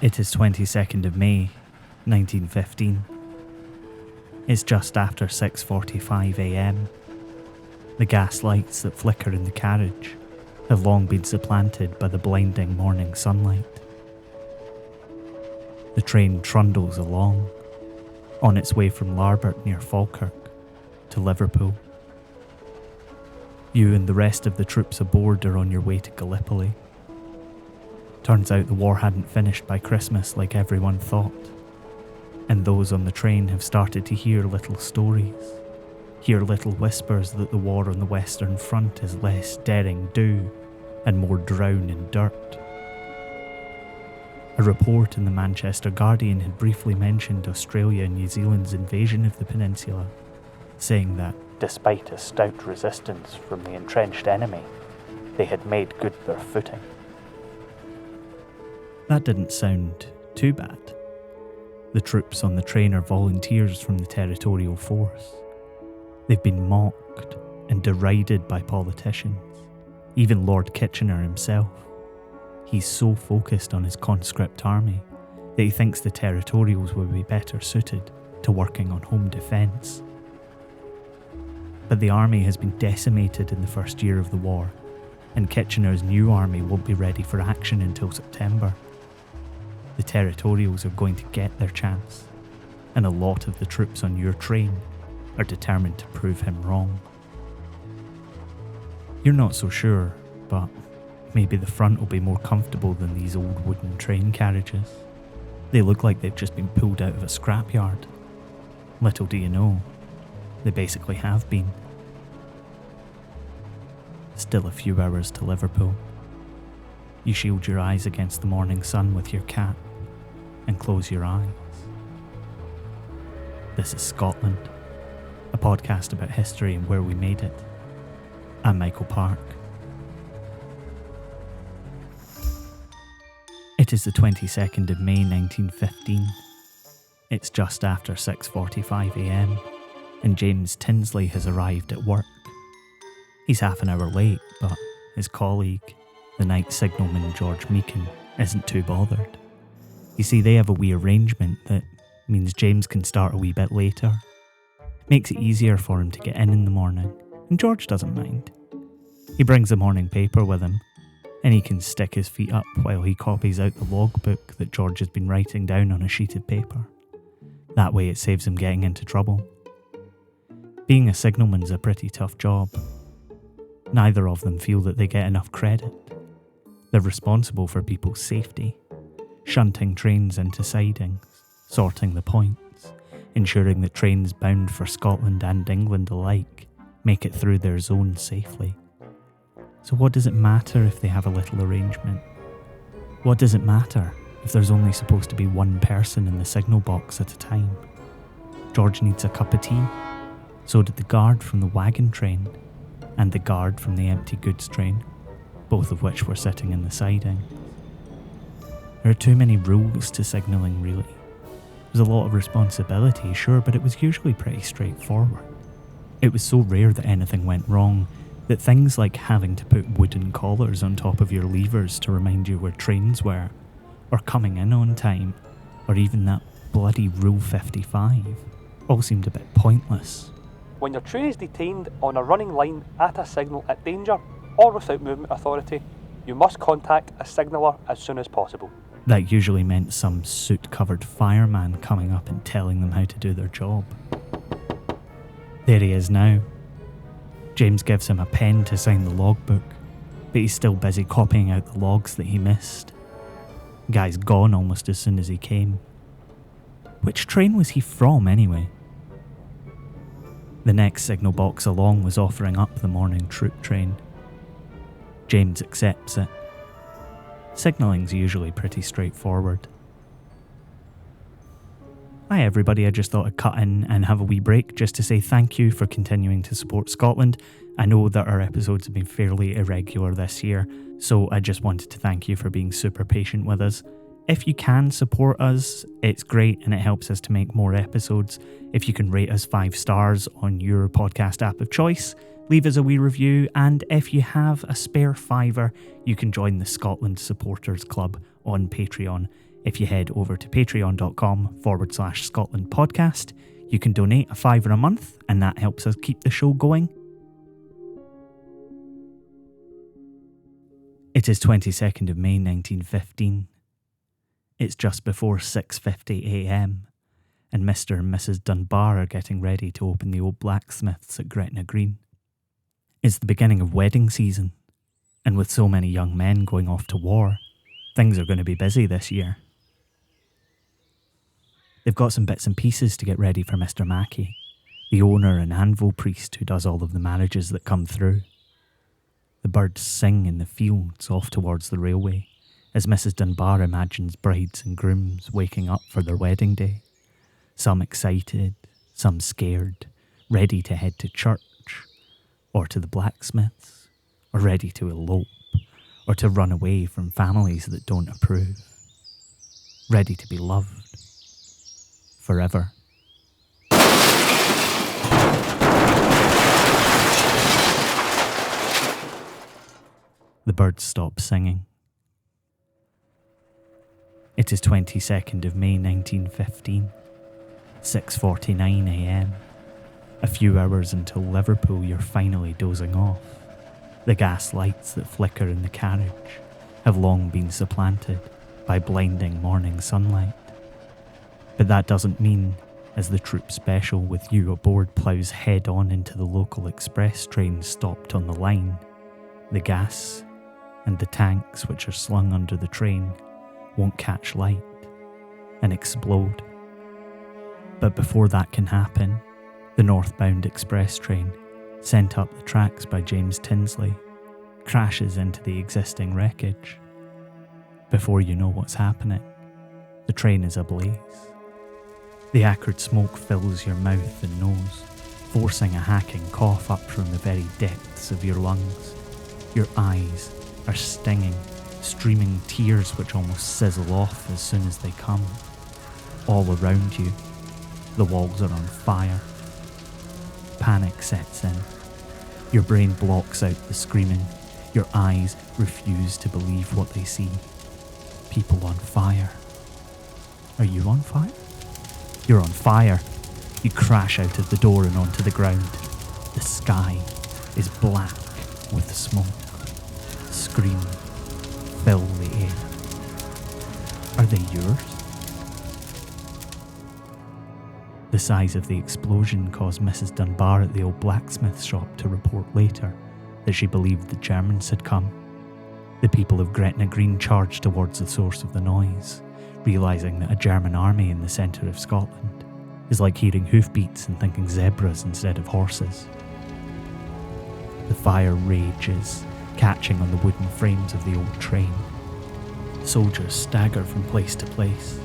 It is 22nd of May, 1915. It's just after 6:45 a.m. The gas lights that flicker in the carriage have long been supplanted by the blinding morning sunlight. The train trundles along, on its way from Larbert near Falkirk to Liverpool. You and the rest of the troops aboard are on your way to Gallipoli. Turns out the war hadn't finished by Christmas like everyone thought, and those on the train have started to hear little stories, hear little whispers that the war on the Western Front is less daring do and more drown in dirt. A report in the Manchester Guardian had briefly mentioned Australia and New Zealand's invasion of the peninsula, saying that, despite a stout resistance from the entrenched enemy, they had made good their footing. That didn't sound too bad. The troops on the train are volunteers from the territorial force. They've been mocked and derided by politicians, even Lord Kitchener himself. He's so focused on his conscript army that he thinks the territorials will be better suited to working on home defence. But the army has been decimated in the first year of the war, and Kitchener's new army won't be ready for action until September. The territorials are going to get their chance, and a lot of the troops on your train are determined to prove him wrong. You're not so sure, but maybe the front will be more comfortable than these old wooden train carriages. They look like they've just been pulled out of a scrapyard. Little do you know, they basically have been. Still a few hours to Liverpool. You shield your eyes against the morning sun with your cap and close your eyes. This is Scotland, a podcast about history and where we made it. I'm Michael Park. It is the 22nd of May 1915. It's just after 6:45 a.m. and James Tinsley has arrived at work. He's half an hour late, but his colleague, the night signalman George Meakin, isn't too bothered. You see, they have a wee arrangement that means James can start a wee bit later. Makes it easier for him to get in the morning, and George doesn't mind. He brings the morning paper with him, and he can stick his feet up while he copies out the logbook that George has been writing down on a sheet of paper. That way it saves him getting into trouble. Being a signalman's a pretty tough job. Neither of them feel that they get enough credit. They're responsible for people's safety, shunting trains into sidings, sorting the points, ensuring that trains bound for Scotland and England alike make it through their zone safely. So what does it matter if they have a little arrangement? What does it matter if there's only supposed to be one person in the signal box at a time? George needs a cup of tea. So did the guard from the wagon train and the guard from the empty goods train, both of which were sitting in the siding. There are too many rules to signalling, really. There's a lot of responsibility, sure, but it was usually pretty straightforward. It was so rare that anything went wrong that things like having to put wooden collars on top of your levers to remind you where trains were, or coming in on time, or even that bloody Rule 55, all seemed a bit pointless. When your train is detained on a running line at a signal at danger or without movement authority, you must contact a signaller as soon as possible. That usually meant some suit-covered fireman coming up and telling them how to do their job. There he is now. James gives him a pen to sign the logbook, but he's still busy copying out the logs that he missed. The guy's gone almost as soon as he came. Which train was he from, anyway? The next signal box along was offering up the morning troop train. James accepts it. Signalling's usually pretty straightforward. Hi everybody, I just thought I'd cut in and have a wee break just to say thank you for continuing to support Scotland. I know that our episodes have been fairly irregular this year, so I just wanted to thank you for being super patient with us. If you can support us, it's great and it helps us to make more episodes. If you can rate us 5 stars on your podcast app of choice, leave us a wee review, and if you have a spare £5, you can join the Scotland Supporters Club on Patreon. If you head over to patreon.com/Scotland podcast, you can donate a £5 a month, and that helps us keep the show going. It is 22nd of May 1915. It's just before 6:50 a.m, and Mr. and Mrs. Dunbar are getting ready to open the old blacksmiths at Gretna Green. It's the beginning of wedding season, and with so many young men going off to war, things are going to be busy this year. They've got some bits and pieces to get ready for Mr. Mackey, the owner and anvil priest who does all of the marriages that come through. The birds sing in the fields off towards the railway as Mrs. Dunbar imagines brides and grooms waking up for their wedding day. Some excited, some scared, ready to head to church, or to the blacksmiths, or ready to elope, or to run away from families that don't approve. Ready to be loved. Forever. The birds stop singing. It is 22nd of May 1915, 6:49 a.m. A few hours until Liverpool, you're finally dozing off. The gas lights that flicker in the carriage have long been supplanted by blinding morning sunlight. But that doesn't mean, as the troop special with you aboard ploughs head on into the local express train stopped on the line, the gas and the tanks which are slung under the train won't catch light and explode. But before that can happen, the northbound express train, sent up the tracks by James Tinsley, crashes into the existing wreckage. Before you know what's happening, the train is ablaze. The acrid smoke fills your mouth and nose, forcing a hacking cough up from the very depths of your lungs. Your eyes are stinging, streaming tears which almost sizzle off as soon as they come. All around you, the walls are on fire. Panic sets in. Your brain blocks out the screaming. Your eyes refuse to believe what they see. People on fire. Are you on fire? You're on fire. You crash out of the door and onto the ground. The sky is black with smoke. Screams fill the air. Are they yours? The size of the explosion caused Mrs. Dunbar at the old blacksmith shop to report later that she believed the Germans had come. The people of Gretna Green charged towards the source of the noise, realising that a German army in the centre of Scotland is like hearing hoofbeats and thinking zebras instead of horses. The fire rages, catching on the wooden frames of the old train. Soldiers stagger from place to place.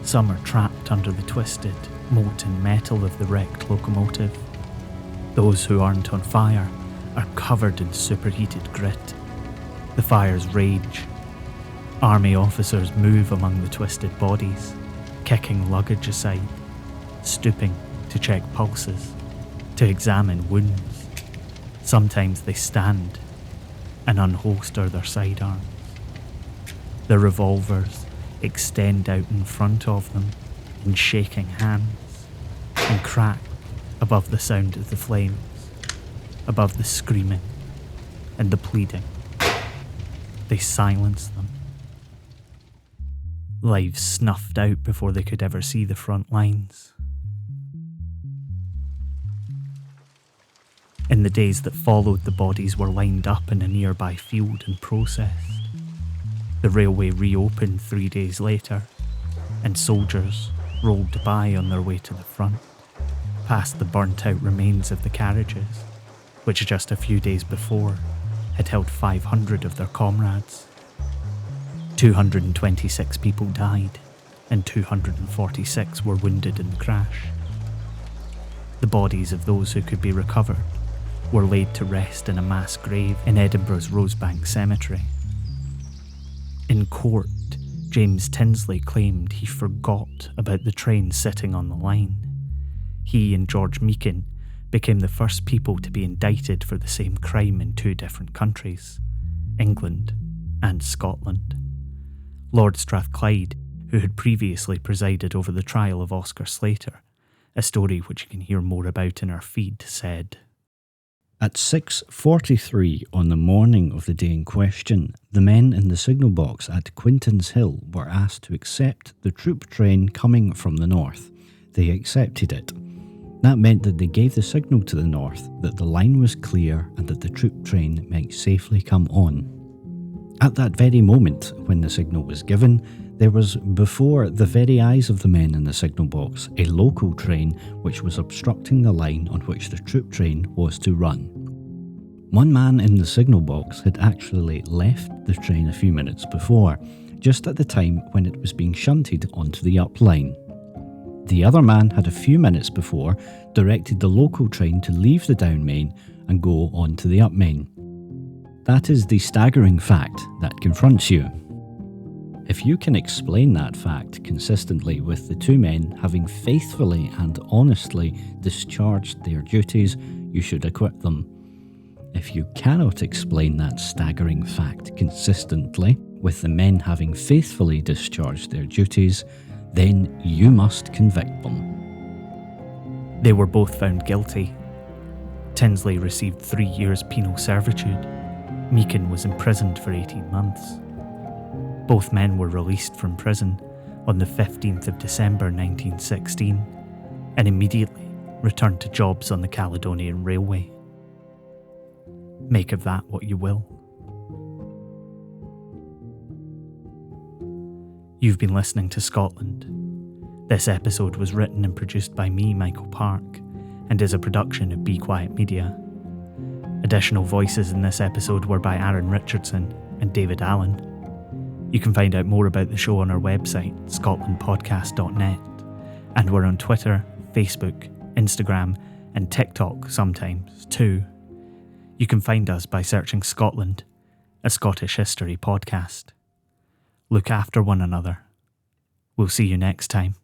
Some are trapped under the twisted, molten metal of the wrecked locomotive. Those who aren't on fire are covered in superheated grit. The fires rage. Army officers move among the twisted bodies, kicking luggage aside, stooping to check pulses, to examine wounds. Sometimes they stand and unholster their sidearms. Their revolvers extend out in front of them in shaking hands and crack above the sound of the flames, above the screaming and the pleading. They silence them. Lives snuffed out before they could ever see the front lines. In the days that followed, the bodies were lined up in a nearby field and processed. The railway reopened 3 days later, and soldiers rolled by on their way to the front, past the burnt-out remains of the carriages, which just a few days before had held 500 of their comrades. 226 people died, and 246 were wounded in the crash. The bodies of those who could be recovered were laid to rest in a mass grave in Edinburgh's Rosebank Cemetery. In court, James Tinsley claimed he forgot about the train sitting on the line. He and George Meakin became the first people to be indicted for the same crime in 2 different countries, England and Scotland. Lord Strathclyde, who who had previously presided over the trial of Oscar Slater, a story which you can hear more about in our feed, said, At 6:43 on the morning of the day in question, the men in the signal box at Quintinshill were asked to accept the troop train coming from the north. They accepted it. That meant that they gave the signal to the north that the line was clear and that the troop train might safely come on. At that very moment, when the signal was given, there was, before the very eyes of the men in the signal box, a local train which was obstructing the line on which the troop train was to run. One man in the signal box had actually left the train a few minutes before, just at the time when it was being shunted onto the up line. The other man had a few minutes before directed the local train to leave the down main and go on to the up main. That is the staggering fact that confronts you. If you can explain that fact consistently with the two men having faithfully and honestly discharged their duties, you should acquit them. If you cannot explain that staggering fact consistently with the men having faithfully discharged their duties, then you must convict them. They were both found guilty. Tinsley received 3 years penal servitude. Meakin was imprisoned for 18 months. Both men were released from prison on the 15th of December 1916 and immediately returned to jobs on the Caledonian Railway. Make of that what you will. You've been listening to Scotland. This episode was written and produced by me, Michael Park, and is a production of Be Quiet Media. Additional voices in this episode were by Aaron Richardson and David Allan. You can find out more about the show on our website, scotlandpodcast.net, and we're on Twitter, Facebook, Instagram, and TikTok sometimes too. You can find us by searching Scotland, a Scottish history podcast. Look after one another. We'll see you next time.